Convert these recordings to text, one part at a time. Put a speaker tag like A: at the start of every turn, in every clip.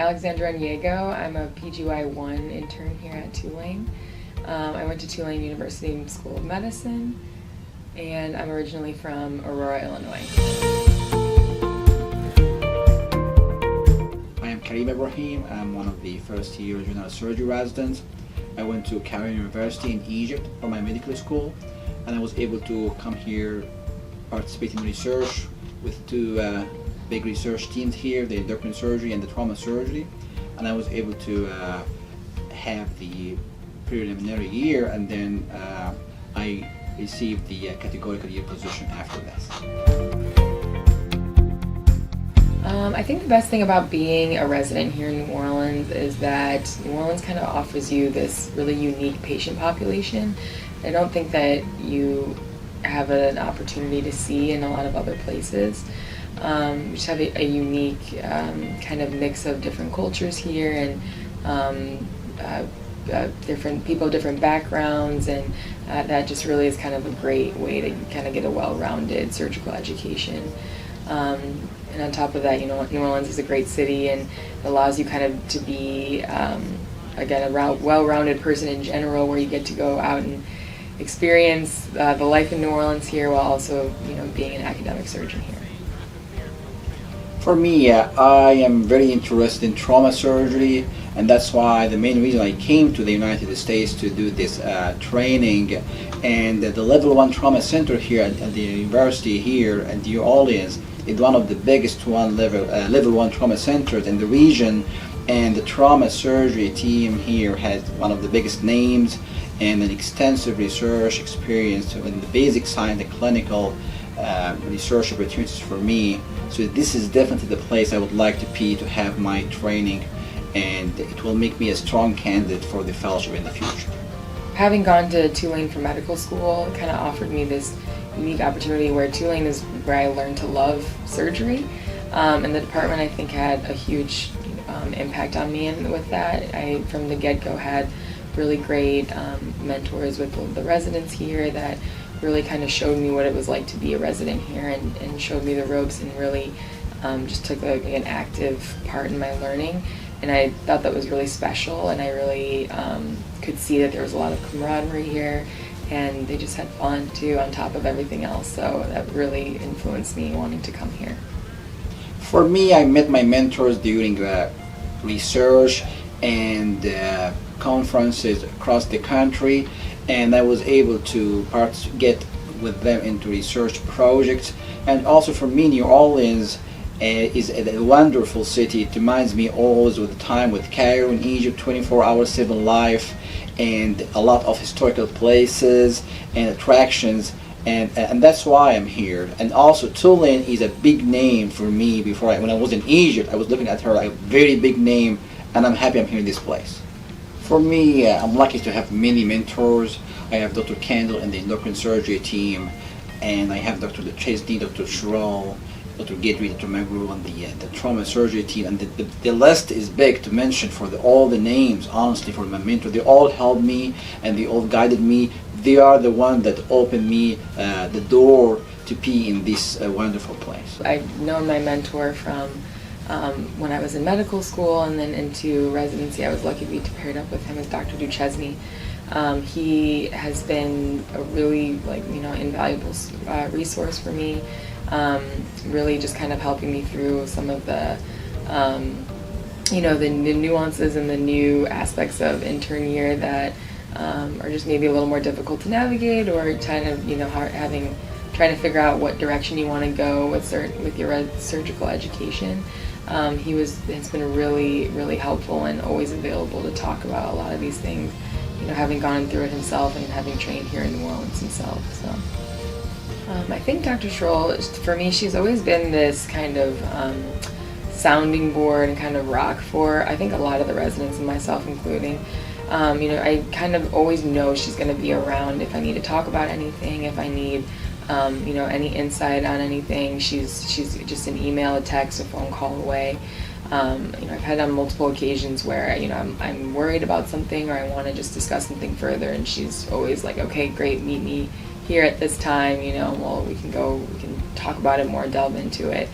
A: Alexandra Onyiego. I'm a PGY1 intern here at Tulane. I went to Tulane University School of Medicine, and I'm originally from Aurora, Illinois.
B: I am Kareen Ibraheem. I'm one of the first-year general surgery residents. I went to Kareen University in Egypt for my medical school, and I was able to come here, participate in research with two big research teams here, the endocrine surgery and the trauma surgery, and I was able to have the preliminary year, and then I received the categorical year position after this.
A: I think the best thing about being a resident here in New Orleans is that New Orleans kind of offers you this really unique patient population. I don't think that you have an opportunity to see in a lot of other places. We just have a unique kind of mix of different cultures here, and different people, different backgrounds, and that just really is kind of a great way to kind of get a well-rounded surgical education. And on top of that, New Orleans is a great city, and it allows you kind of to be, again, a well-rounded person in general, where you get to go out and experience the life in New Orleans here while also, being an academic surgeon here.
B: For me, I am very interested in trauma surgery, and that's why the main reason I came to the United States to do this training. And the Level 1 Trauma Center here at the university here in New Orleans is one of the biggest Level 1 trauma centers in the region, and the trauma surgery team here has one of the biggest names and an extensive research experience in the basic science and clinical research opportunities for me. So this is definitely the place I would like to be to have my training, and it will make me a strong candidate for the fellowship in the future.
A: Having gone to Tulane for medical school, it kind of offered me this unique opportunity where Tulane is where I learned to love surgery, and the department I think had a huge impact on me. And with that, I from the get-go had really great mentors with the residents here that really kind of showed me what it was like to be a resident here, and showed me the ropes, and really just took an active part in my learning. And I thought that was really special, and I really could see that there was a lot of camaraderie here, and they just had fun too on top of everything else. So that really influenced me wanting to come here.
B: For me, I met my mentors during research and conferences across the country, and I was able to get with them into research projects. And also for me, New Orleans is a wonderful city. It reminds me always with the time with Cairo in Egypt, 24-hour civil life, and a lot of historical places and attractions, and that's why I'm here. And also Tulane is a big name for me. When I was in Egypt, I was looking at her, a very big name, and I'm happy I'm here in this place. For me, I'm lucky to have many mentors. I have Dr. Kendall and the endocrine surgery team, and I have Dr. Chesney, Dr. Sherrill, Dr. Guidry, Dr. Magru, and the trauma surgery team. And the list is big to mention for all the names, honestly, for my mentor. They all helped me, and they all guided me. They are the ones that opened me the door to be in this wonderful place.
A: I've known my mentor from when I was in medical school, and then into residency. I was lucky to be paired up with him as Dr. Duchesne. He has been a really invaluable resource for me. Really just kind of helping me through some of the the nuances and the new aspects of intern year that are just maybe a little more difficult to navigate, or kind of trying to figure out what direction you want to go with your surgical education. He has been really helpful and always available to talk about a lot of these things, having gone through it himself and having trained here in New Orleans himself. So I think Dr. Sherrill, for me, she's always been this kind of sounding board and kind of rock for, I think, a lot of the residents, and myself including. I kind of always know she's going to be around if I need to talk about anything, if I need any insight on anything. She's just an email, a text, a phone call away. I've had on multiple occasions where I'm worried about something, or I want to just discuss something further, and she's always like, okay, great, meet me here at this time. We can talk about it more, delve into it.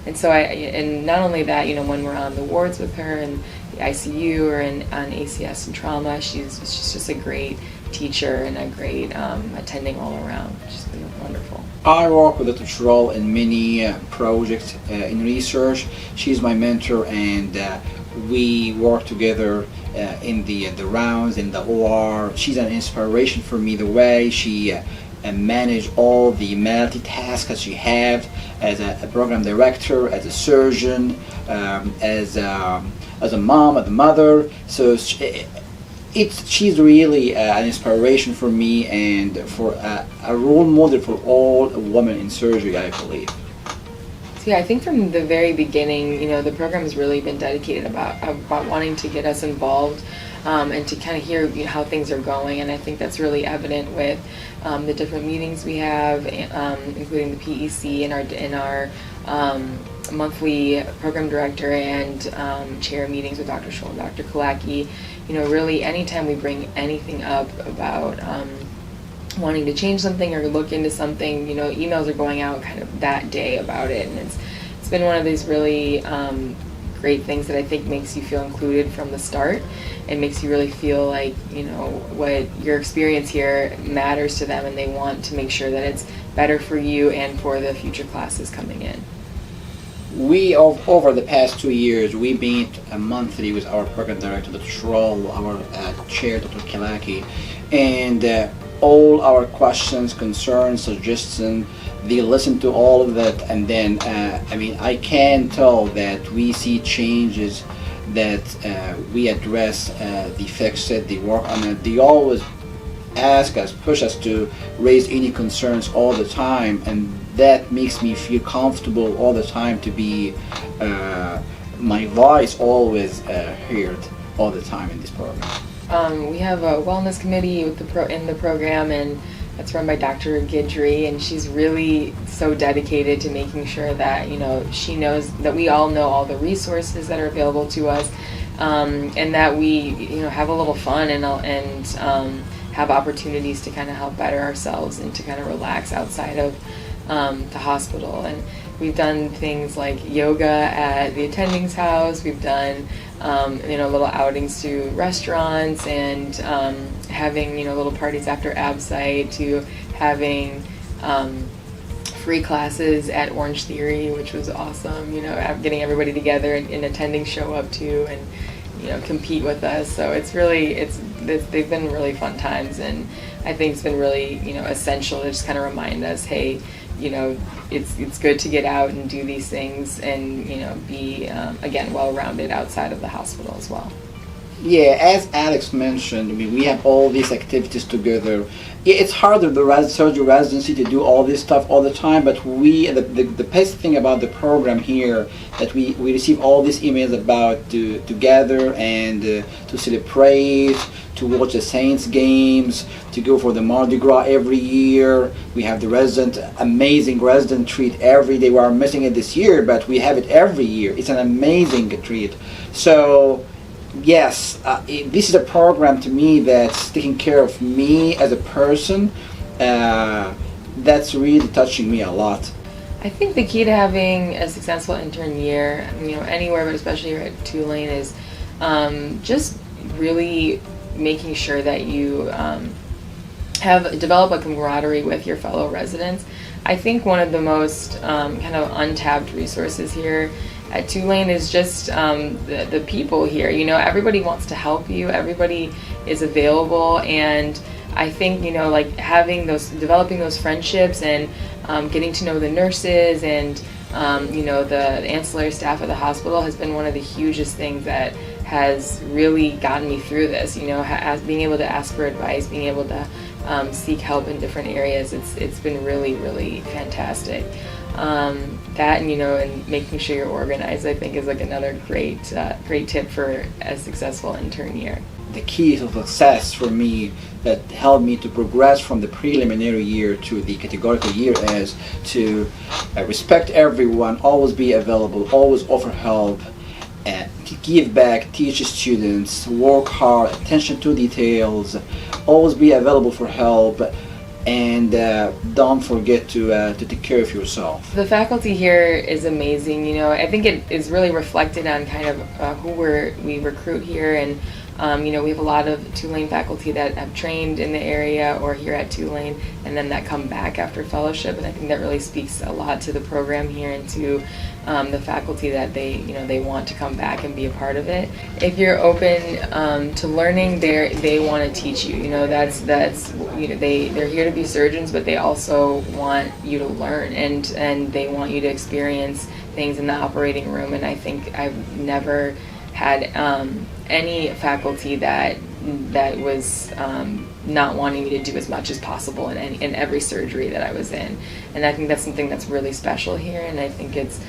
A: And so and not only that, when we're on the wards with her and the ICU or on ACS and trauma, she's just a great teacher and a great attending all around. She's been wonderful.
B: I work with Dr. Terrell in many projects in research. She's my mentor, and we work together in the rounds, in the OR. She's an inspiration for me, the way she manage all the multitask that she have as a program director, as a surgeon, as a mom, as a mother. So she's really an inspiration for me and for a role model for all women in surgery, I believe.
A: So yeah, I think from the very beginning, the program has really been dedicated about wanting to get us involved and to kind of hear how things are going, and I think that's really evident with the different meetings we have, including the PEC and our monthly program director and chair meetings with Dr. Scholl and Dr. Kalaki. Really anytime we bring anything up about wanting to change something or look into something, emails are going out kind of that day about it, and it's been one of these really great things that I think makes you feel included from the start and makes you really feel like what your experience here matters to them, and they want to make sure that it's better for you and for the future classes coming in.
B: We, over the past 2 years, we meet monthly with our program director, Dr. Schroll, our chair, Dr. Kalaki, and all our questions, concerns, suggestions, they listen to all of that, and then, I can tell that we see changes, that we address, they fix it, they work on it. They always ask us, push us to raise any concerns all the time, and that makes me feel comfortable all the time to be my voice always heard all the time in this program.
A: We have a wellness committee with in the program, and that's run by Dr. Guidry, and she's really so dedicated to making sure that she knows that we all know all the resources that are available to us, and that we have a little fun and have opportunities to kind of help better ourselves and to kind of relax outside of the hospital. And we've done things like yoga at the attending's house. We've done little outings to restaurants, and having little parties after ABSITE, to having free classes at Orange Theory, which was awesome. Getting everybody together and attending show up too, and compete with us. So they've been really fun times, and I think it's been really essential to just kind of remind us, hey, it's good to get out and do these things and be again well-rounded outside of the hospital as well.
B: Yeah, as Alex mentioned, we have all these activities together. It's harder, the surgery residency, to do all this stuff all the time, but the best thing about the program here, that we receive all these emails about to gather and to celebrate, to watch the Saints games, to go for the Mardi Gras every year. We have the amazing resident treat every day. We are missing it this year, but we have it every year. It's an amazing treat. So yes, this is a program to me that's taking care of me as a person. That's really touching me a lot.
A: I think the key to having a successful intern year, anywhere, but especially here at Tulane, is just really making sure that you develop a camaraderie with your fellow residents. I think one of the most kind of untapped resources here at Tulane is just the people here. Everybody wants to help you. Everybody is available, and I think developing those friendships and getting to know the nurses and the ancillary staff of the hospital has been one of the hugest things that has really gotten me through this. Being able to ask for advice, being able to seek help in different areas. It's been really, really fantastic. That and making sure you're organized, I think, is like another great tip for a successful intern year.
B: The key to success for me that helped me to progress from the preliminary year to the categorical year is to respect everyone, always be available, always offer help, to give back, teach students, work hard, attention to details, always be available for help. and don't forget to take care of yourself.
A: The faculty here is amazing. You know, I think it is really reflected on kind of who we recruit here, and you know, we have a lot of Tulane faculty that have trained in the area or here at Tulane, and then that come back after fellowship, and I think that really speaks a lot to the program here and to the faculty that they want to come back and be a part of it. If you're open to learning, they want to teach you. You know, that's you know, they're here to be surgeons, but they also want you to learn, and they want you to experience things in the operating room. And I think I've never had any faculty that was not wanting me to do as much as possible in every surgery that I was in, and I think that's something that's really special here, and I think it's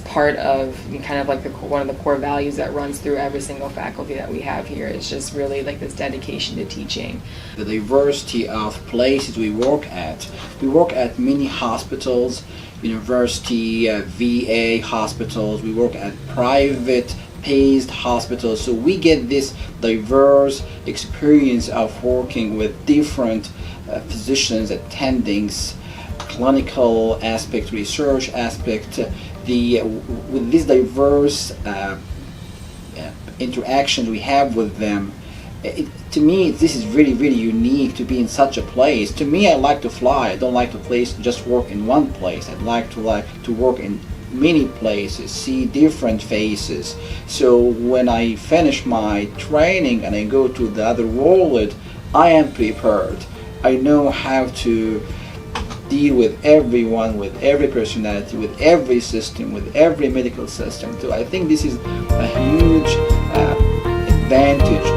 A: part of kind of like one of the core values that runs through every single faculty that we have here. It's just really like this dedication to teaching.
B: The diversity of places we work at. We work at many hospitals, university, VA hospitals. We work at private paced hospitals, so we get this diverse experience of working with different physicians, attendings, clinical aspect, research aspect. With this diverse interactions we have with them, to me this is really, really unique to be in such a place. To me, I like to fly. I don't like to just work in one place. I'd like to work in many places, see different faces. So when I finish my training and I go to the other world, I am prepared. I know how to deal with everyone, with every personality, with every system, with every medical system. So I think this is a huge advantage